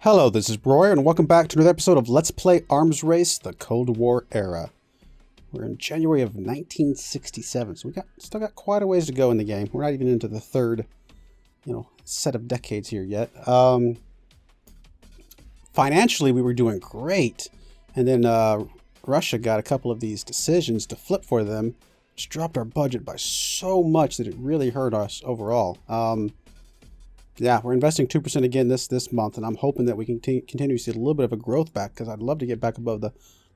Hello, this is Broyar, and welcome back to another episode of Let's Play Arms Race, the Cold War Era. We're in January of 1967, so still got quite a ways to go in the game. We're not even into the third, set of decades here yet. Financially, we were doing great, and then Russia got a couple of these decisions to flip for them, which dropped our budget by so much that it really hurt us overall. Yeah, we're investing 2% again this month, and I'm hoping that we can continue to see a little bit of a growth back, because I'd love to get back above the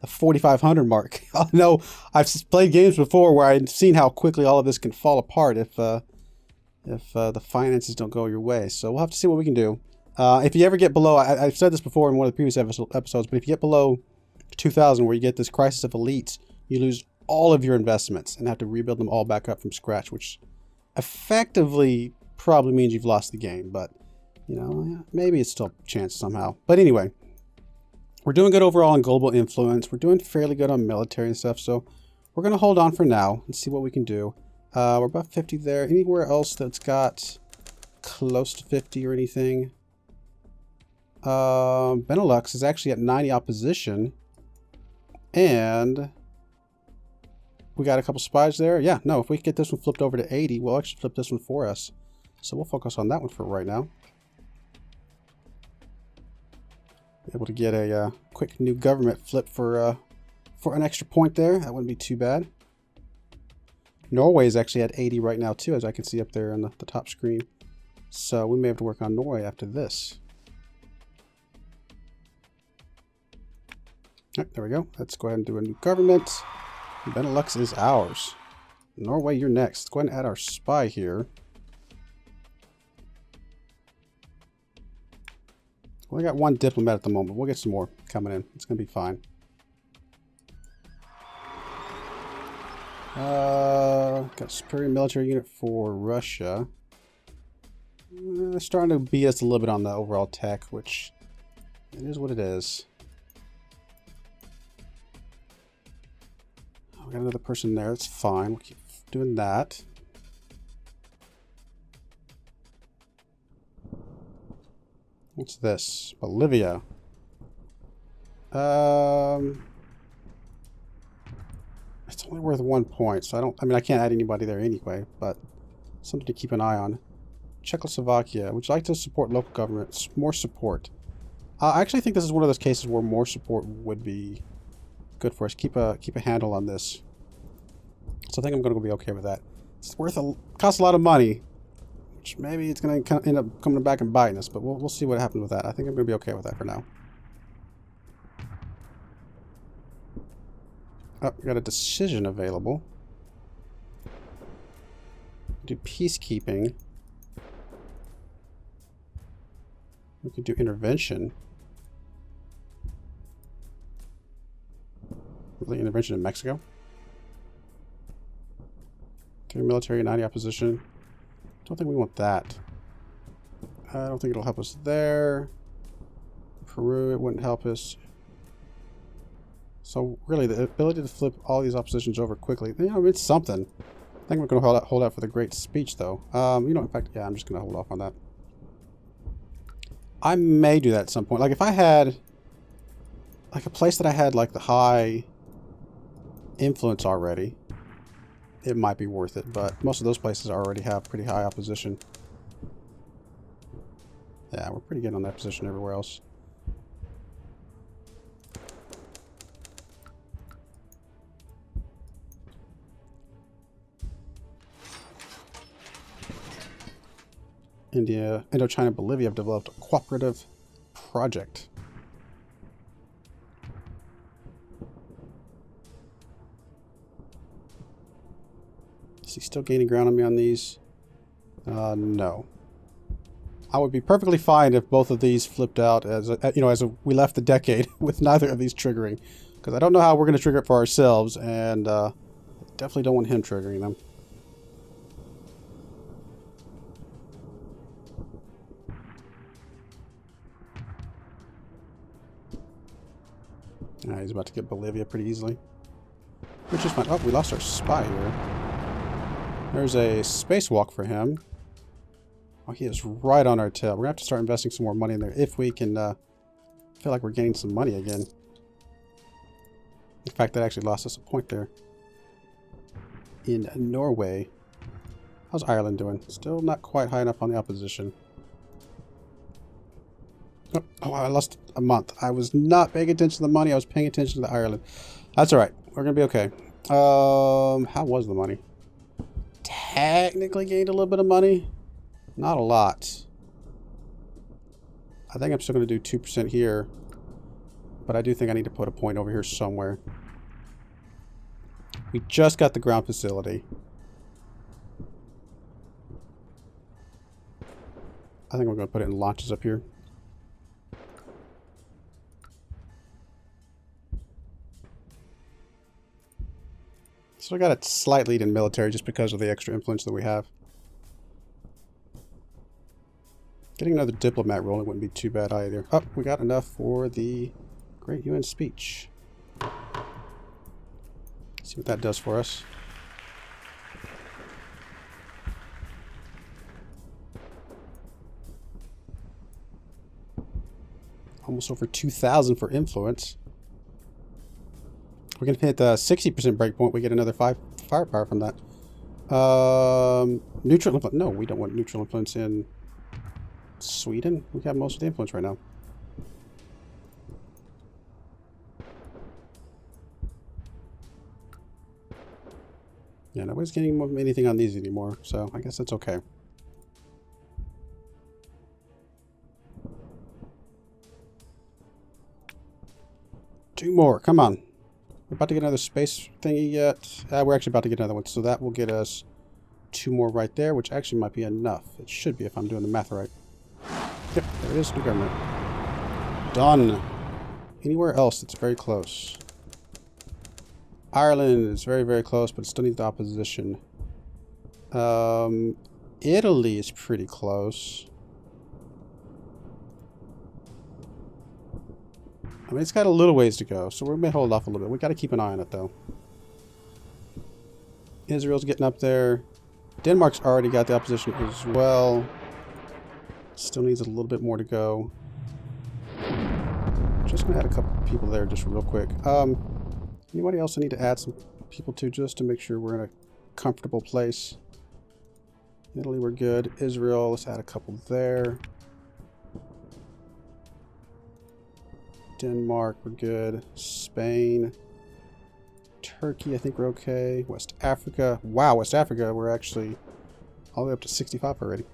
4,500 mark. I know I've played games before where I've seen how quickly all of this can fall apart if the finances don't go your way. So we'll have to see what we can do. If you ever get below, I've said this before in one of the previous episodes, but if you get below 2,000, where you get this crisis of elites, you lose all of your investments and have to rebuild them all back up from scratch, which effectively probably means you've lost the game, but maybe it's still a chance somehow. But anyway, we're doing good overall in global influence. We're doing fairly good on military and stuff, so we're going to hold on for now and see what we can do. We're about 50 there. Anywhere else that's got close to 50 or anything? Benelux is actually at 90 opposition, and we got a couple spies there. Yeah, no, if we get this one flipped over to 80, we'll actually flip this one for us. So we'll focus on that one for right now. Able to get a quick new government flip for an extra point there. That wouldn't be too bad. Norway is actually at 80 right now too, as I can see up there on the top screen. So we may have to work on Norway after this. All right, there we go. Let's go ahead and do a new government. Benelux is ours. Norway, you're next. Let's go ahead and add our spy here. We got one diplomat at the moment. We'll get some more coming in. It's going to be fine. Got a superior military unit for Russia. Starting to beat us a little bit on the overall tech, which it is what it is. We got another person there. That's fine. We'll keep doing that. What's this? Bolivia. It's only worth 1 point, so I can't add anybody there anyway, but something to keep an eye on. Czechoslovakia. Would you like to support local governments? More support. I actually think this is one of those cases where more support would be good for us. Keep a handle on this. So I think I'm going to be okay with that. It's costs a lot of money, which maybe it's going to end up coming back and biting us, but we'll see what happens with that. I think I'm going to be okay with that for now. Oh, we got a decision available. Do peacekeeping. We could do intervention. Really, intervention in Mexico. 3 military, 90 opposition. Don't think we want that. I don't think it'll help us there. Peru, it wouldn't help us. So really, the ability to flip all these oppositions over quickly, it's something. I think we're going to hold out for the great speech, though. In fact, yeah, I'm just going to hold off on that. I may do that at some point. Like if I had, like a place that I had like the high influence already, it might be worth it, but most of those places already have pretty high opposition. Yeah, we're pretty good on that position everywhere else. India, Indochina, Bolivia have developed a cooperative project. Is he still gaining ground on me on these? No. I would be perfectly fine if both of these flipped out as we left the decade with neither of these triggering, because I don't know how we're going to trigger it for ourselves, and definitely don't want him triggering them. He's about to get Bolivia pretty easily. Which is fine. Oh, we lost our spy here. There's a spacewalk for him. Oh, he is right on our tail. We're going to have to start investing some more money in there if we can feel like we're gaining some money again. In fact, that actually lost us a point there. In Norway. How's Ireland doing? Still not quite high enough on the opposition. Oh, I lost a month. I was not paying attention to the money. I was paying attention to the Ireland. That's alright. We're going to be okay. How was the money? Technically gained a little bit of money. Not a lot. I think I'm still going to do 2% here. But I do think I need to put a point over here somewhere. We just got the ground facility. I think we're going to put it in launches up here. So I got a slight lead in military just because of the extra influence that we have. Getting another diplomat rolling wouldn't be too bad either. Oh, we got enough for the Great UN Speech. See what that does for us. Almost over 2,000 for influence. We're going to hit the 60% breakpoint. We get another 5 firepower from that. Neutral influence. No, we don't want neutral influence in Sweden. We have most of the influence right now. Yeah, nobody's getting anything on these anymore, so I guess that's okay. Two more, come on. We're about to get another space thingy yet. We're actually about to get another one, so that will get us 2 more right there, which actually might be enough. It should be if I'm doing the math right. Yep, there it is, new government. Done. Anywhere else that's very close. Ireland is very, very close, but it still needs the opposition. Italy is pretty close. I mean, it's got a little ways to go, so we may hold off a little bit. We got to keep an eye on it, though. Israel's getting up there. Denmark's already got the opposition as well. Still needs a little bit more to go. Just going to add a couple people there just real quick. Anybody else I need to add some people to just to make sure we're in a comfortable place? Italy, we're good. Israel, let's add a couple there. Denmark, we're good. Spain. Turkey, I think we're okay. West Africa. Wow, West Africa, we're actually all the way up to 65 already.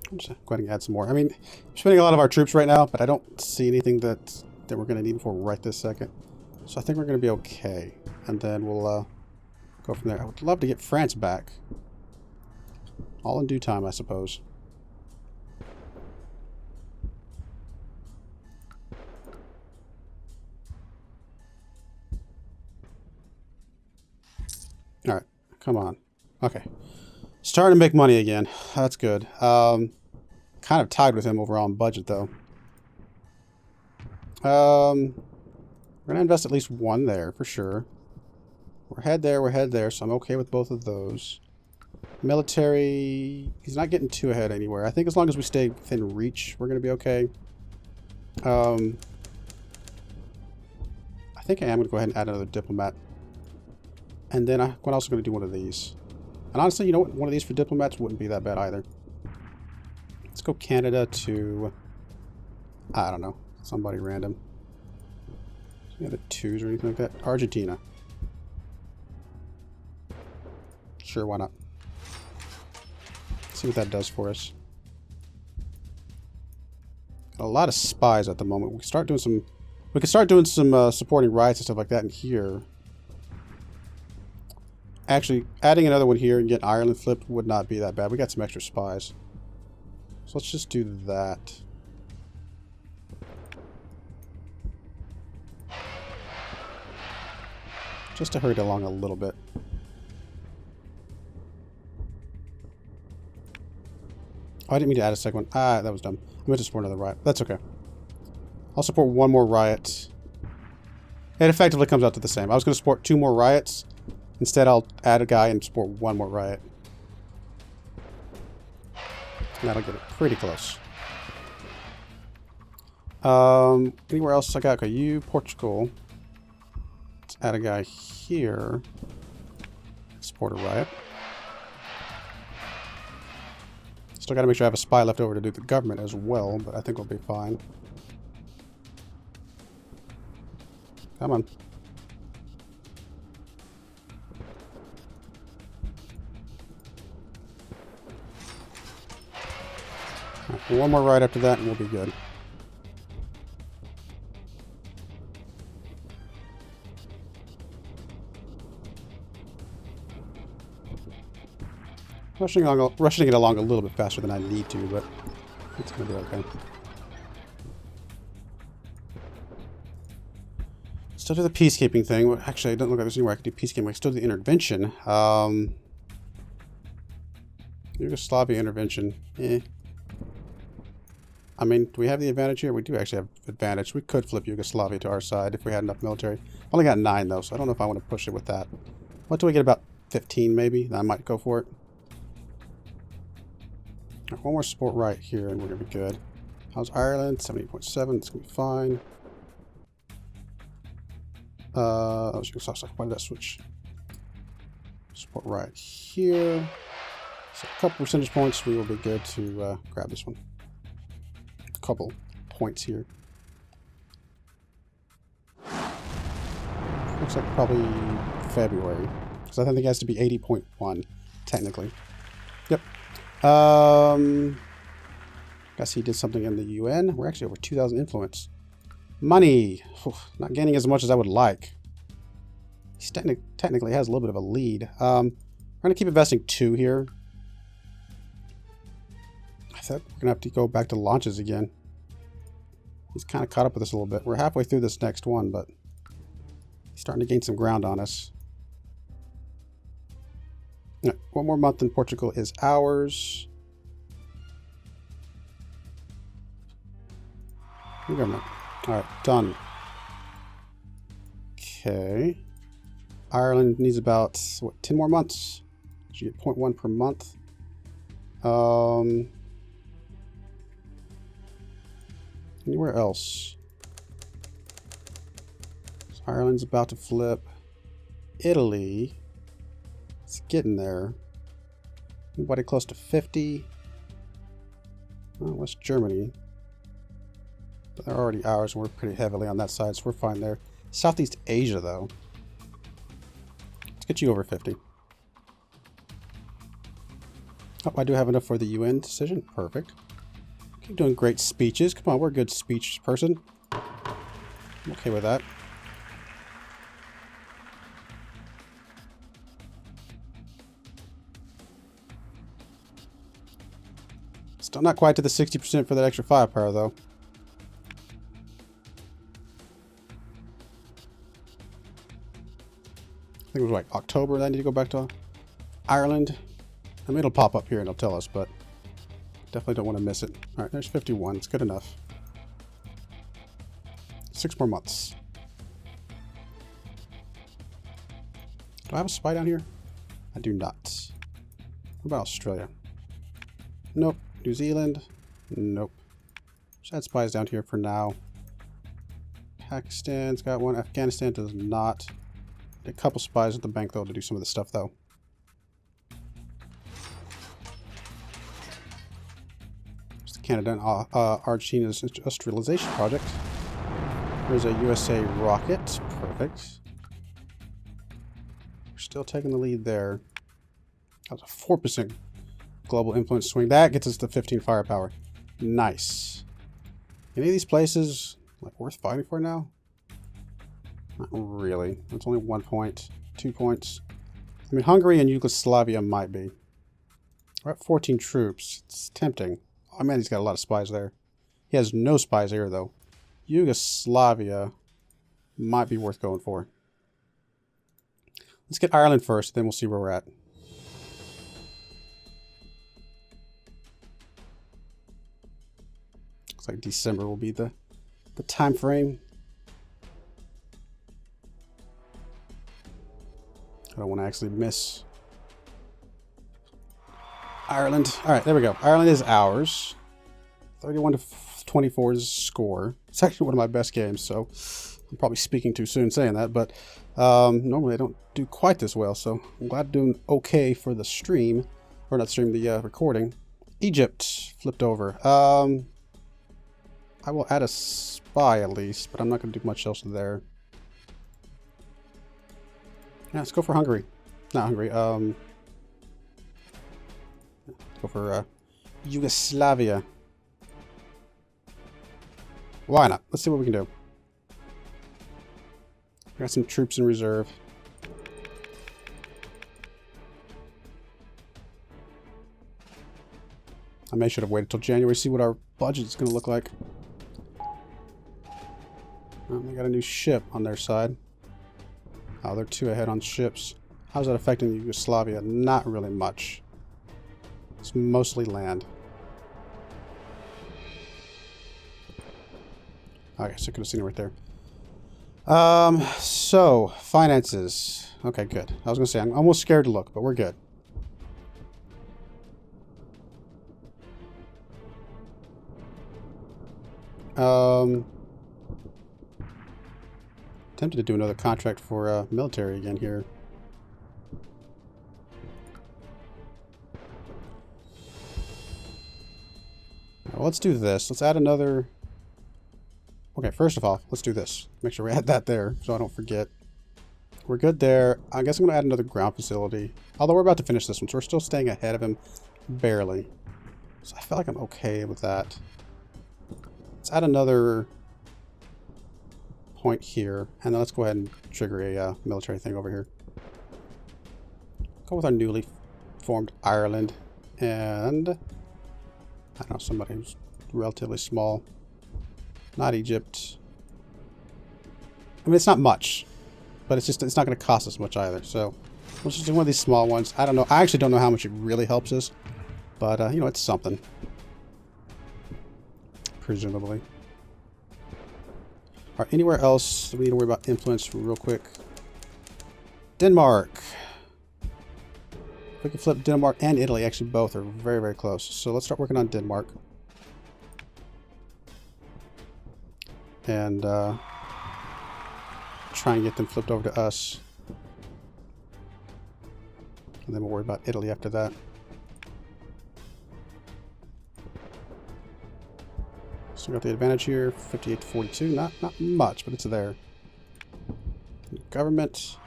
I'm just going to add some more. I mean, I'm spending a lot of our troops right now, but I don't see anything that we're going to need for right this second. So I think we're going to be okay. And then we'll go from there. I would love to get France back. All in due time, I suppose. Alright, come on. Okay. Starting to make money again. That's good. Kind of tied with him overall on budget, though. We're going to invest at least 1 there, for sure. We're head there, so I'm okay with both of those. Military, he's not getting too ahead anywhere. I think as long as we stay within reach, we're going to be okay. I think I am going to go ahead and add another diplomat. And then I'm also going to do one of these. And honestly, you know what? One of these for diplomats wouldn't be that bad either. Let's go Canada to, I don't know, somebody random. Any other 2s or anything like that? Argentina. Sure, why not? See what that does for us. Got a lot of spies at the moment. We can start doing some supporting riots and stuff like that in here. Actually, adding another one here and getting Ireland flipped would not be that bad. We got some extra spies. So let's just do that. Just to hurry it along a little bit. Oh, I didn't mean to add a second one. Ah, that was dumb. I meant to support another riot. That's okay. I'll support 1 more riot. It effectively comes out to the same. I was going to support 2 more riots. Instead, I'll add a guy and support 1 more riot. And that'll get it pretty close. Anywhere else I got? Okay, you, Portugal. Let's add a guy here. Support a riot. Still got to make sure I have a spy left over to do the government as well, but I think we'll be fine. Come on. Right, one more right after that and we'll be good. Rushing it along a little bit faster than I need to, but it's going to be okay. Still do the peacekeeping thing. Actually, I don't look like there's anywhere I can do peacekeeping. I can still do the intervention. Yugoslavia intervention. I mean, do we have the advantage here? We do actually have advantage. We could flip Yugoslavia to our side if we had enough military. Only got 9 though, so I don't know if I want to push it with that. What do we get? About 15 maybe? I might go for it. Right, one more support right here and we're going to be good. How's Ireland? 78.7. It's going to be fine. I was going to why did that switch? Support right here. So a couple percentage points, we will be good to grab this one. A couple points here. Looks like probably February. Because I think it has to be 80.1, technically. Yep. Guess he did something in the UN. We're actually over 2,000 influence. Money. Not gaining as much as I would like. He technically has a little bit of a lead. We're going to keep investing 2 here. I thought we're going to have to go back to launches again. He's kind of caught up with us a little bit. We're halfway through this next one, but he's starting to gain some ground on us. Right, one more month in Portugal is ours. New government. Alright, done. Okay. Ireland needs about, what, 10 more months? So you get 0.1 per month. Anywhere else? So Ireland's about to flip. Italy. It's getting there. Anybody close to 50? Oh, West Germany. But they're already ours, and we're pretty heavily on that side, so we're fine there. Southeast Asia, though. Let's get you over 50. Oh, I do have enough for the UN decision. Perfect. Keep doing great speeches. Come on, we're a good speech person. I'm okay with that. Still not quite to the 60% for that extra firepower, though. I think it was like October that I need to go back to Ireland. I mean, it'll pop up here and it'll tell us, but definitely don't want to miss it. All right, there's 51. It's good enough. 6 more months. Do I have a spy down here? I do not. What about Australia? Nope. New Zealand? Nope. Just add spies down here for now. Pakistan's got one. Afghanistan does not. A couple spies at the bank, though, to do some of the stuff, though. Just Canada and Argentina's industrialization project. There's a USA rocket. Perfect. We're still taking the lead there. That was a 4% global influence swing. That gets us to 15 firepower. Nice. Any of these places like worth fighting for now? Not really. It's only 1 point, 2 points. I mean, Hungary and Yugoslavia might be. We're at 14 troops. It's tempting. Oh man, he's got a lot of spies there. He has no spies here, though. Yugoslavia might be worth going for. Let's get Ireland first, then we'll see where we're at. Looks like December will be the time frame. I don't want to actually miss Ireland. All right, there we go. Ireland is ours. 31 to 24's score. It's actually one of my best games, so I'm probably speaking too soon saying that, but normally I don't do quite this well, so I'm glad I'm doing okay for the stream, or not stream, the recording. Egypt flipped over. I will add a spy at least, but I'm not going to do much else there. Yeah, let's go for Hungary. Not Hungary. Let's go for Yugoslavia. Why not? Let's see what we can do. Got some troops in reserve. I may should have waited till January to see what our budget is going to look like. They got a new ship on their side. Oh, they're 2 ahead on ships. How's that affecting Yugoslavia? Not really much. It's mostly land. Okay, so I could have seen it right there. So, finances. Okay, good. I was going to say, I'm almost scared to look, but we're good. Tempted to do another contract for military again here. Well, let's do this. Let's add another... Okay, first of all, let's do this. Make sure we add that there so I don't forget. We're good there. I guess I'm going to add another ground facility. Although we're about to finish this one, so we're still staying ahead of him. Barely. So I feel like I'm okay with that. Let's add another point here. And then let's go ahead and trigger a military thing over here. Go with our newly formed Ireland. And... I don't know, somebody who's relatively small. Not Egypt. I mean, it's not much. But it's not going to cost us much either. So, let's just do one of these small ones. I don't know. I actually don't know how much it really helps us. But, you know, it's something. Presumably. Alright, anywhere else we need to worry about influence real quick? Denmark. We can flip Denmark and Italy. Actually, both are very, very close. So, let's start working on Denmark. And, try and get them flipped over to us. And then we'll worry about Italy after that. So we got the advantage here, 58 to 42. Not much, but it's there. Government.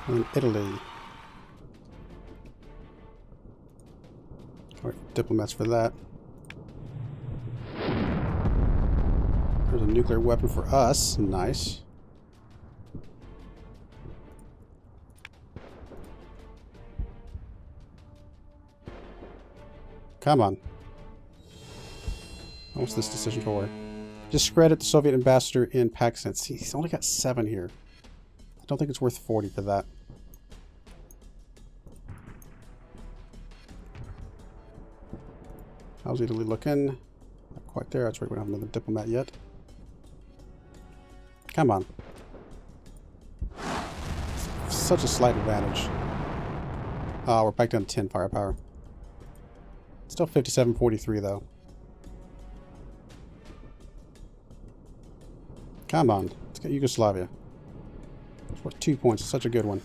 And Italy. Alright, diplomats for that. There's a nuclear weapon for us. Nice. Come on. What's this decision for? Discredit the Soviet ambassador in Pakistan. See, he's only got 7 here. I don't think it's worth 40 for that. How's Italy looking? Not quite there. That's right. We don't have another diplomat yet. Come on. Such a slight advantage. We're back down to 10 firepower. Still 57-43 though. Come on. Let's get Yugoslavia. It's worth 2 points. It's such a good one.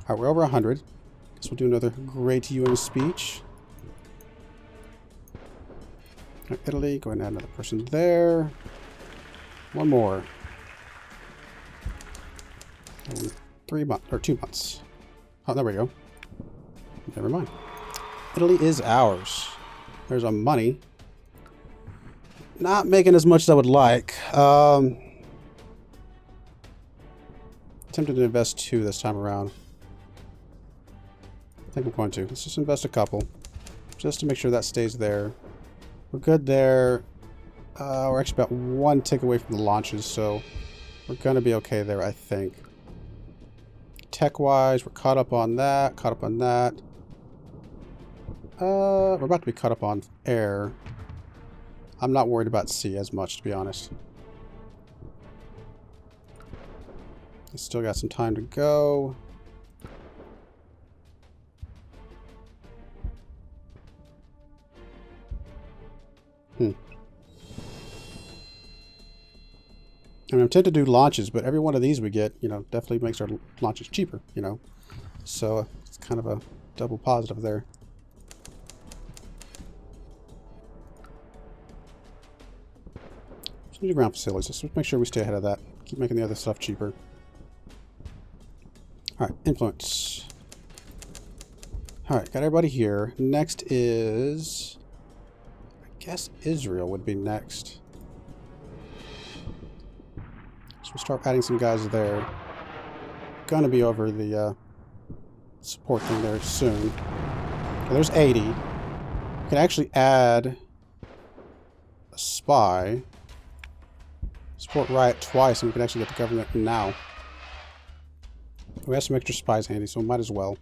Alright, we're over 100. Guess we'll do another great UN speech. Right, Italy, go ahead and add another person there. One more. 3 months, or 2 months. Oh, there we go. Never mind. Italy is ours. There's our money. Not making as much as I would like. Tempted to invest 2 this time around. I think I'm going to. Let's just invest a couple. Just to make sure that stays there. We're good there. We're actually about 1 tick away from the launches, so we're going to be okay there, I think. Tech-wise, we're caught up on that. Caught up on that. We're about to be caught up on air. I'm not worried about sea as much, to be honest. Still got some time to go. Hmm. I mean, I'm tempted to do launches, but every one of these we get, you know, definitely makes our launches cheaper, you know. So it's kind of a double positive there. New ground facilities. Let's make sure we stay ahead of that. Keep making the other stuff cheaper. Alright, influence. Alright, got everybody here. Next is... I guess Israel would be next. So we'll start adding some guys there. Gonna be over the support thing there soon. Okay, there's 80. We can actually add a spy. Support riot twice, and we can actually get the government now. We have some extra spies handy, so we might as well.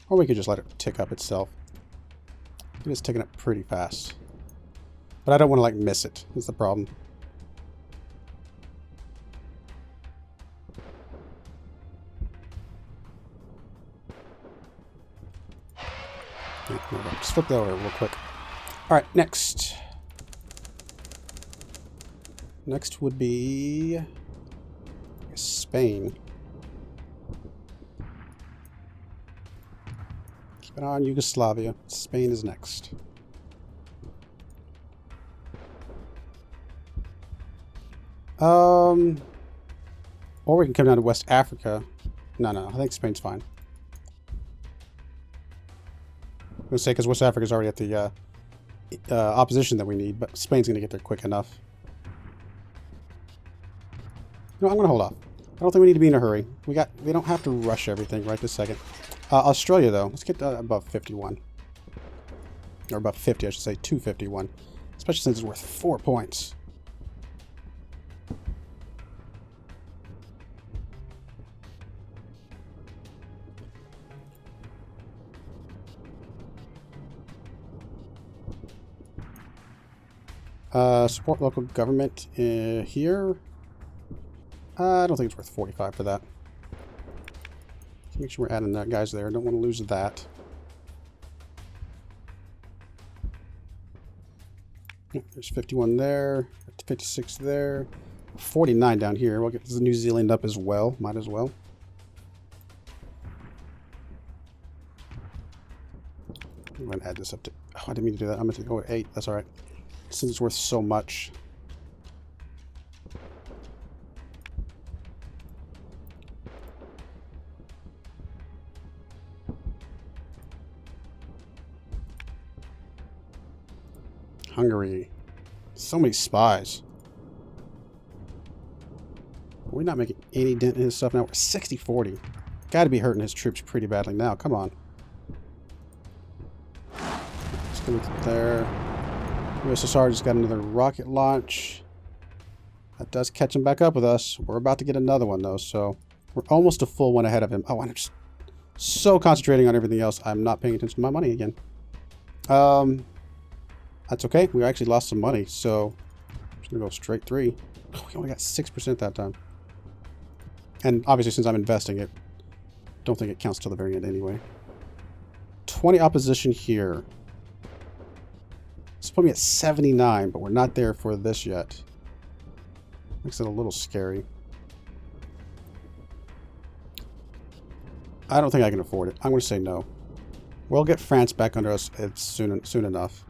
Or we could just let it tick up itself. It is ticking up pretty fast. But I don't want to, like, miss it. That's the problem. Just flip that over real quick. Alright, next. Next would be Spain. Keep it on Yugoslavia. Spain is next. Or we can come down to West Africa. No, I think Spain's fine. I'm going to say because West Africa's already at the opposition that we need, but Spain's going to get there quick enough. No, I'm going to hold off. I don't think we need to be in a hurry. We don't have to rush everything right this second. Australia, though. Let's get above 51. Or above 50, I should say. 251. Especially since it's worth 4 points. Support local government here. I don't think it's worth 45 for that. Make sure we're adding that guys there. Don't want to lose that. There's 51 there. 56 there. 49 down here. We'll get New Zealand up as well. Might as well. I'm going to add this up to... Oh, I didn't mean to do that. I'm going to go at 8. That's alright. Since it's worth so much. Hungary. So many spies. We're not making any dent in his stuff now. We're 60-40. Got to be hurting his troops pretty badly now. Come on. Let's go there. USSR just got another rocket launch. That does catch him back up with us. We're about to get another one, though, so we're almost a full one ahead of him. Oh, I'm just so concentrating on everything else, I'm not paying attention to my money again. That's okay. We actually lost some money, so I'm just going to go straight 3. Oh, we only got 6% that time. And obviously, since I'm investing it, don't think it counts till the very end anyway. 20 opposition here. It's put me at 79, but we're not there for this yet. Makes it a little scary. I don't think I can afford it. I'm going to say no. We'll get France back under us soon enough.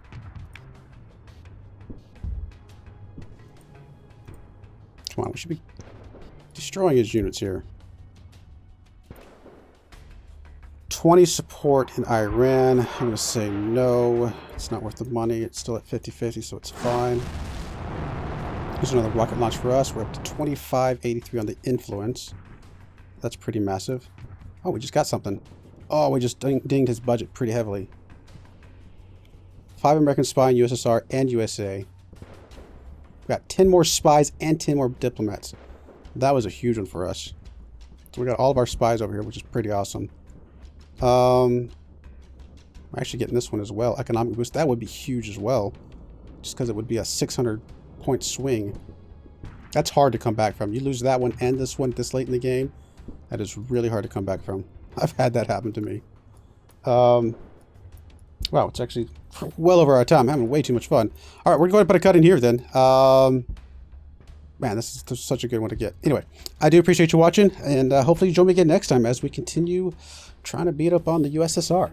Come on, we should be destroying his units here. 20 support in Iran. I'm going to say no. It's not worth the money. It's still at 50-50, so it's fine. Here's another rocket launch for us. We're up to 2583 on the influence. That's pretty massive. Oh, we just got something. Oh, we just dinged his budget pretty heavily. 5 American spies in USSR and USA. We got 10 more spies and 10 more diplomats. That was a huge one for us. So we got all of our spies over here, which is pretty awesome. We're actually getting this one as well. Economic boost. That would be huge as well. Just because it would be a 600-point swing. That's hard to come back from. You lose that one and this one this late in the game. That is really hard to come back from. I've had that happen to me. Wow, it's actually well over our time. I'm having way too much fun. All right, we're going to put a cut in here then. Man, this is such a good one to get. Anyway, I do appreciate you watching, and hopefully you join me again next time as we continue trying to beat up on the USSR.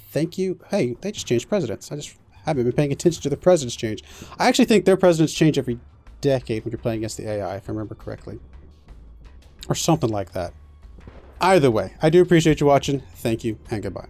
Thank you. Hey, they just changed presidents. I just haven't been paying attention to the presidents change. I actually think their presidents change every decade when you're playing against the AI, if I remember correctly. Or something like that. Either way, I do appreciate you watching. Thank you, and goodbye.